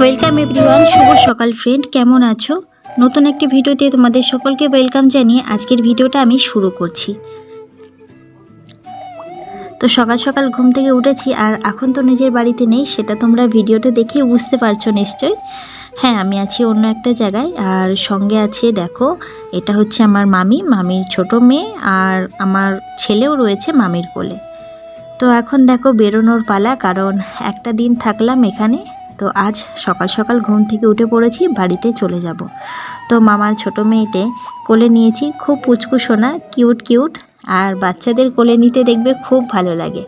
Welcome everyone, শুভ সকাল friend, কেমন আছো? নতুন একটি ভিডিওতে তোমাদের সকলকে ওয়েলকাম জানিয়ে আজকের ভিডিওটা আমি শুরু করছি। তো সকাল সকাল ঘুম থেকে উঠেছি আর এখন তো নিজের বাড়িতে নেই, সেটা তোমরা ভিডিওটা দেখে বুঝতে পারছো নিশ্চয়ই। হ্যাঁ, আমি আছি অন্য একটা জায়গায় আর সঙ্গে আছে, দেখো এটা হচ্ছে আমার মামির ছোট মেয়ে আর আমার ছেলেও রয়েছে মামির কোলে। তো এখন দেখো বেরোনোর পালা, কারণ একটা দিন থাকলাম এখানে। তো আজ সকাল সকাল ঘুম থেকে উঠে পড়েছি, বাড়িতে চলে যাব। তো মামার ছোট মেয়েটে কোলে নিয়েছি, খুব পুচকু সোনা, কিউট কিউট, আর বাচ্চাদের কোলে নিতে দেখবে খুব ভালো লাগে।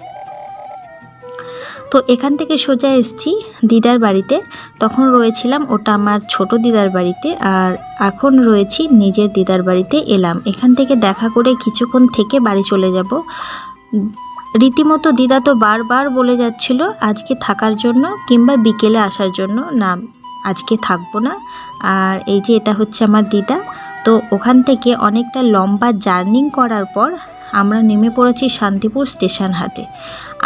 তো এখান থেকে সোজা এসেছি দিদার বাড়িতে। তখন রয়েছিলাম ওটা আমার ছোট দিদার বাড়িতে, আর এখন রয়েছি নিজের দিদার বাড়িতে এলাম। এখান থেকে দেখা করে কিছুক্ষণ থেকে বাড়ি চলে যাব। রীতিমতো দিদা তো বারবার বলে যাচ্ছিল আজকে থাকার জন্য কিংবা বিকেলে আসার জন্য, না আজকে থাকবো না। আর এই যে এটা হচ্ছে আমার দিদা। তো ওখান থেকে অনেকটা লম্বা জার্নি করার পর আমরা নেমে পড়েছি শান্তিপুর স্টেশন হাটে।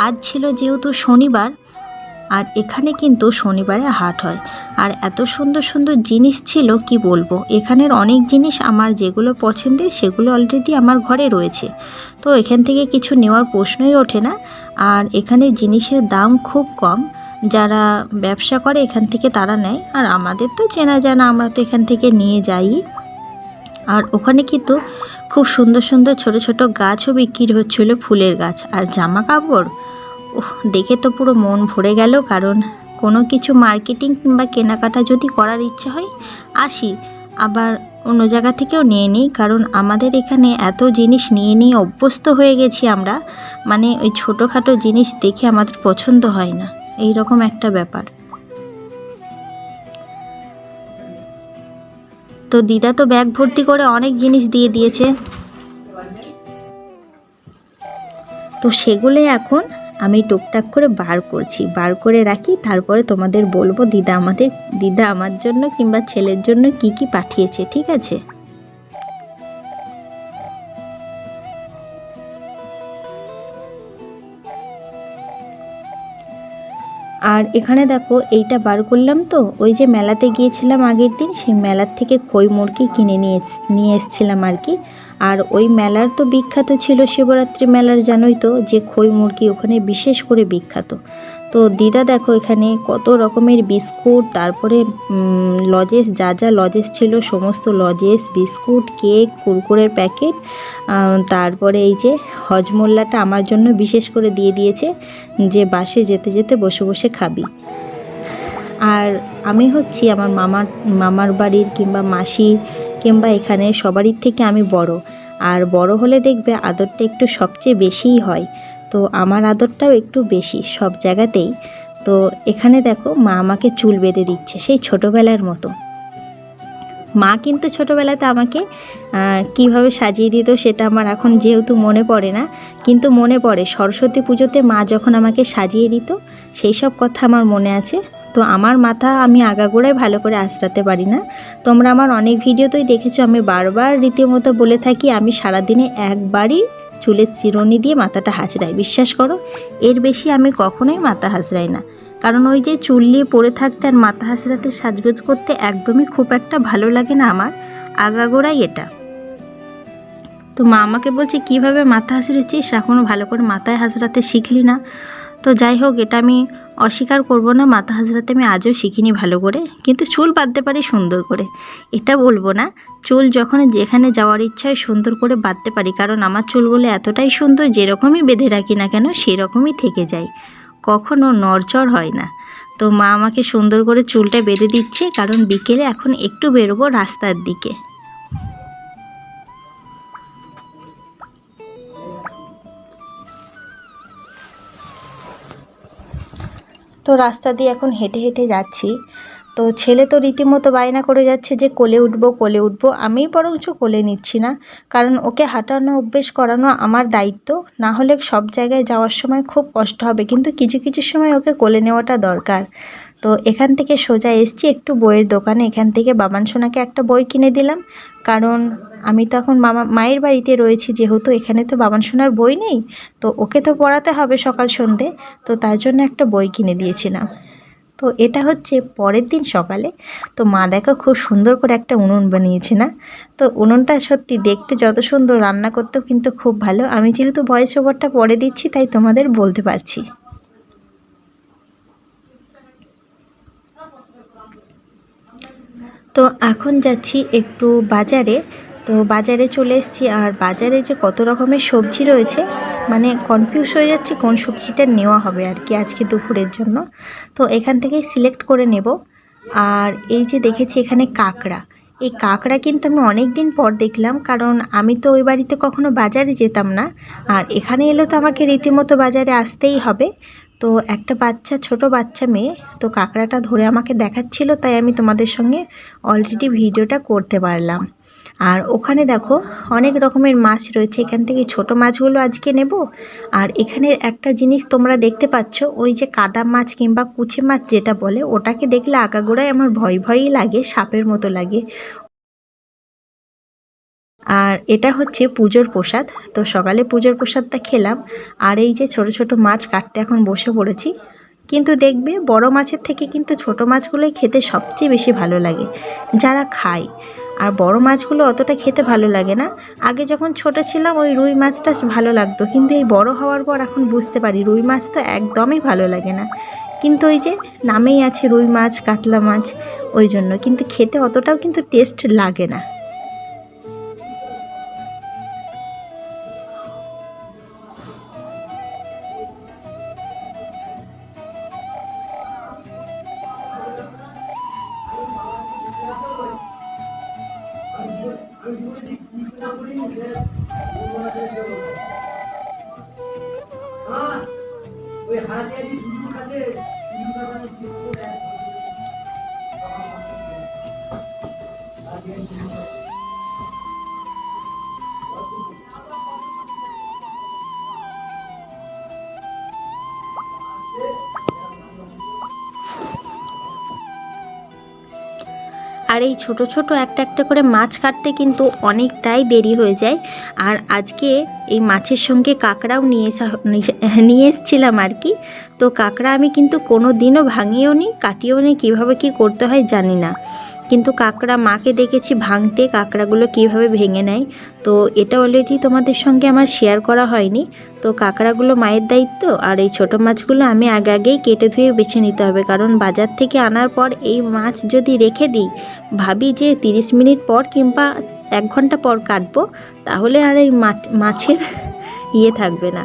আজ ছিল যেহেতু শনিবার, আর এখানে কিন্তু শনিবারে হাট হয়, আর এত সুন্দর সুন্দর জিনিস ছিল কি বলবো। এখানের অনেক জিনিস আমার যেগুলো পছন্দের সেগুলো অলরেডি আমার ঘরে রয়েছে, তো এখান থেকে কিছু নেওয়ার প্রশ্নই ওঠে না। আর এখানে জিনিসের দাম খুব কম, যারা ব্যবসা করে এখান থেকে তারা নেয়, আর আমাদের তো চেনা জানা, আমরা তো এখান থেকে নিয়ে যাই। আর ওখানে কিন্তু খুব সুন্দর সুন্দর ছোট ছোট গাছও বিক্রি হচ্ছিল, ফুলের গাছ আর জামা কাপড়। দেখে তো পুরো মন ভরে গেল, কারণ কোনো কিছু মার্কেটিং কিংবা কেনাকাটা যদি করার ইচ্ছা হয় আসি, আবার অন্য জায়গা থেকেও নিয়ে নিই, কারণ আমাদের এখানে এত জিনিস নিয়ে নিয়ে অভ্যস্ত হয়ে গেছি আমরা, মানে ওই ছোটোখাটো জিনিস দেখে আমাদের পছন্দ হয় না, এই রকম একটা ব্যাপার। তো দিদা তো ব্যাগ ভর্তি করে অনেক জিনিস দিয়ে দিয়েছে, তো সেগুলো এখন আমি টুকটাক করে বার করে রাখি, তারপরে তোমাদের বলবো দিদা আমার জন্য কিংবা ছেলের জন্য কি কি পাঠিয়েছে, ঠিক আছে? আর এখানে দেখো এইটা বার করলাম, তো ওই যে মেলাতে গিয়েছিলাম আগের দিন, সেই মেলার থেকে খই মুরগি কিনে নিয়ে এসেছিলাম আর কি। আর ওই মেলার তো বিখ্যাত ছিল শিবরাত্রি মেলার, জানোই তো যে খই মুরগি ওখানে বিশেষ করে বিখ্যাত। তো দিদা দেখো এখানে কত রকমের বিস্কুট, তারপরে লজেস, যা যা লজেস ছিল সমস্ত লজেস, বিস্কুট, কেক, কুরকুরের প্যাকেট, তারপরে এই যে হজমোল্লাটা আমার জন্য বিশেষ করে দিয়ে দিয়েছে, যে বাসে যেতে যেতে বসে বসে খাবি। আর আমি হচ্ছি আমার মামার বাড়ির কিংবা মাসির কিংবা এখানে সবারই থেকে আমি বড়, আর বড় হলে দেখবে আদরটা একটু সবচেয়ে বেশিই হয়। তো আমার আদরটাও একটু বেশি সব জায়গাতেই। তো এখানে দেখো মা আমাকে চুল বেঁধে দিচ্ছে সেই ছোটোবেলার মতো। মা কিন্তু ছোটোবেলাতে আমাকে কিভাবে সাজিয়ে দিত সেটা আমার এখন যেহেতু মনে পড়ে না, কিন্তু মনে পড়ে সরস্বতী পুজোতে মা যখন আমাকে সাজিয়ে দিত সেই সব কথা আমার মনে আছে। তো আমার মাথা আমি আগাগোড়ায় ভালো করে আঁচড়াতে পারি না, তোমরা আমার অনেক ভিডিওতেই দেখেছো আমি বারবার রীতিমতো বলে থাকি আমি সারাদিনে একবারই চুলের চিরুনি দিয়ে মাথাটা হাঁচড়াই, বিশ্বাস করো এর বেশি আমি কখনোই মাথা হাঁচড়াই না, কারণ ওই যে চুল নিয়ে পড়ে থাকতে আর মাথা হাঁচড়াতে সাজগোজ করতে একদমই খুব একটা ভালো লাগে না আমার, আগাগোড়াই এটা। তো মা আমাকে বলছে কীভাবে মাথা হাঁচড়েছিস, এখনও ভালো করে মাথায় হাঁচড়াতে শিখলি না। তো যাই হোক, এটা আমি অস্বীকার করব না, মাথা হাঁচড়াতে আমি আজও শিখিনি ভালো করে, কিন্তু চুল বাঁধতে পারি সুন্দর করে, এটা বলবো না। চুল যখন যেখানে যাওয়ার ইচ্ছা হয় সুন্দর করে বাঁধতে পারি, কারণ আমার চুলগুলো এতটাই সুন্দর, যেরকমই বেঁধে রাখি না কেন সেরকমই থেকে যায়, কখনো নড়চড় হয় না। তো মা আমাকে সুন্দর করে চুলটা বেঁধে দিচ্ছে, কারণ বিকেলে এখন একটু বেরোবো রাস্তার দিকে। তো রাস্তা দিয়ে এখন হেঁটে হেঁটে যাচ্ছি। তো ছেলে তো রীতিমতো বায়না করে যাচ্ছে যে কোলে উঠবো কোলে উঠবো, আমি বরঞ্চ কোলে নিচ্ছি না, কারণ ওকে হাঁটানো অভ্যেস করানো আমার দায়িত্ব, না হলে সব জায়গায় যাওয়ার সময় খুব কষ্ট হবে, কিন্তু কিছু কিছু সময় ওকে কোলে নেওয়াটা দরকার। তো এখান থেকে সোজা এসছি একটু বইয়ের দোকানে, এখান থেকে বাবান সোনাকে একটা বই কিনে দিলাম, কারণ আমি তো এখন মায়ের বাড়িতে রয়েছি, যেহেতু এখানে তো বাবান সোনার বই নেই, তো ওকে তো পড়াতে হবে সকাল সন্ধে, তো তার জন্য একটা বই কিনে দিয়েছিলাম। তো তো এটা হচ্ছে পরের দিন সকালে। তো মা দেখো খুব সুন্দর করে একটা উনুন বানিয়েছে না। তো উনুনটা সত্যি দেখতে যত সুন্দর, রান্না করতেও কিন্তু খুব ভালো। আমি যেহেতু ভয়েস ওভারটা পরে দিচ্ছি তাই তোমাদের বলতে পারছি। তো এখন যাচ্ছি একটু বাজারে। তো বাজারে চলে এসেছি, আর বাজারে যে কত রকমের সবজি রয়েছে মানে কনফিউজ হয়ে যাচ্ছি কোন সবজিটা নেওয়া হবে আর কি আজকে দুপুরের জন্য। তো এখান থেকেই সিলেক্ট করে নেব। আর এই যে দেখেছি এখানে কাঁকড়া, এই কাঁকড়া কিন্তু আমি অনেক দিন পর দেখলাম, কারণ আমি তো ওই বাড়িতে কখনো বাজারে যেতাম না। আর এখানে এলে তো আমাকে রীতিমতো বাজারে আসতেই হবে। তো একটা বাচ্চা, ছোট বাচ্চা মেয়ে তো কাঁকড়াটা ধরে আমাকে দেখাচ্ছিল, তাই আমি তোমাদের সঙ্গে অলরেডি ভিডিওটা করতে পারলাম। আর ওখানে দেখো অনেক রকমের মাছ রয়েছে, এখান থেকে ছোট মাছগুলো আজকে নেব। আর এখানের একটা জিনিস তোমরা দেখতে পাচ্ছ, ওই যে কাদা মাছ কিংবা কুচে মাছ যেটা বলে, ওটাকে দেখলে আগাগোড়াই আমার ভয় ভয়ই লাগে, সাপের মতো লাগে। আর এটা হচ্ছে পুজোর প্রসাদ। তো সকালে পুজোর প্রসাদটা খেলাম। আর এই যে ছোট ছোট মাছ কাটতে এখন বসে পড়েছি। কিন্তু দেখবে বড় মাছের থেকে কিন্তু ছোট মাছগুলোই খেতে সবচেয়ে বেশি ভালো লাগে যারা খায়। আর বড় মাছগুলো অতটা খেতে ভালো লাগে না। আগে যখন ছোট ছিলাম ওই রুই মাছটা ভালো লাগতো, কিন্তু এই বড় হওয়ার পর এখন বুঝতে পারি রুই মাছ তো একদমই ভালো লাগে না। কিন্তু ওই যে নামেই আছে রুই মাছ, কাতলা মাছ, ওই জন্য কিন্তু খেতে অতটাও কিন্তু টেস্ট লাগে না। আর এই ছোট ছোট একটা একটা করে মাছ কাটতে কিন্তু অনেকটাই দেরি হয়ে যায়। আর আজকে এই মাছের সঙ্গে কাঁকড়াও নিয়ে এসেছিলাম আর কি। তো কাঁকড়া আমি কিন্তু কোনো দিনও ভাঙিও নি, কাটিও নি, কীভাবে কী করতে হয় জানি না। কিন্তু কাঁকড়া মাকে দেখেছি ভাঙতে, কাঁকড়াগুলো কীভাবে ভেঙে নেয়। তো এটা অলরেডি তোমাদের সঙ্গে আমার শেয়ার করা হয়নি। তো কাঁকড়াগুলো মায়ের দায়িত্ব, আর এই ছোটো মাছগুলো আমি আগেই কেটে ধুয়ে বেছে নিতে হবে, কারণ বাজার থেকে আনার পর এই মাছ যদি রেখে দিই, ভাবি যে 30 মিনিট পর কিংবা 1 ঘন্টা পর কাটবো, তাহলে আর এই মাছের থাকবে না।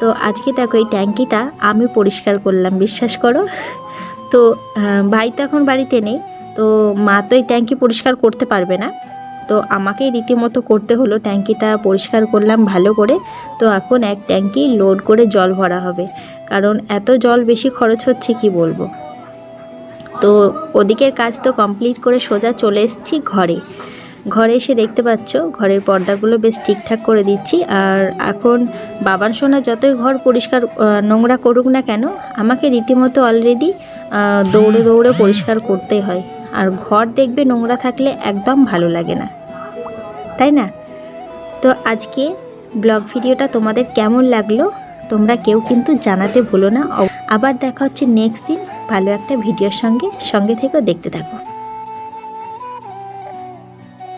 তো আজকে দেখো এই ট্যাঙ্কিটা আমি পরিষ্কার করলাম, বিশ্বাস করো। তো ভাই তো এখন বাড়িতে নেই, তো মা তো এই ট্যাঙ্কি পরিষ্কার করতে পারবে না, তো আমাকেই রীতিমতো করতে হলো। ট্যাঙ্কিটা পরিষ্কার করলাম ভালো করে। তো এখন এক ট্যাঙ্কি লোড করে জল ভরা হবে, কারণ এত জল বেশি খরচ হচ্ছে কি বলবো। তো ওদিকের কাজ তো কমপ্লিট করে সোজা চলে এসেছি ঘরে এসে দেখতে পাচ্ছ ঘরের পর্দাগুলো বেশ ঠিকঠাক করে দিচ্ছি। আর এখন বাবার সোনা যতই ঘর পরিষ্কার নোংরা করুক না কেন, আমাকে রীতিমতো অলরেডি দৌড়ে দৌড়ে পরিষ্কার করতেই হয়। আর ঘর দেখবে নোংরা থাকলে একদম ভালো লাগে না, তাই না? তো আজকে ব্লগ ভিডিওটা তোমাদের কেমন লাগলো তোমরা কেউ কিন্তু জানাতে ভুলো না। আবার দেখা হচ্ছে নেক্সট দিন ভালো একটা ভিডিওর সঙ্গে থেকেও দেখতে থাকো।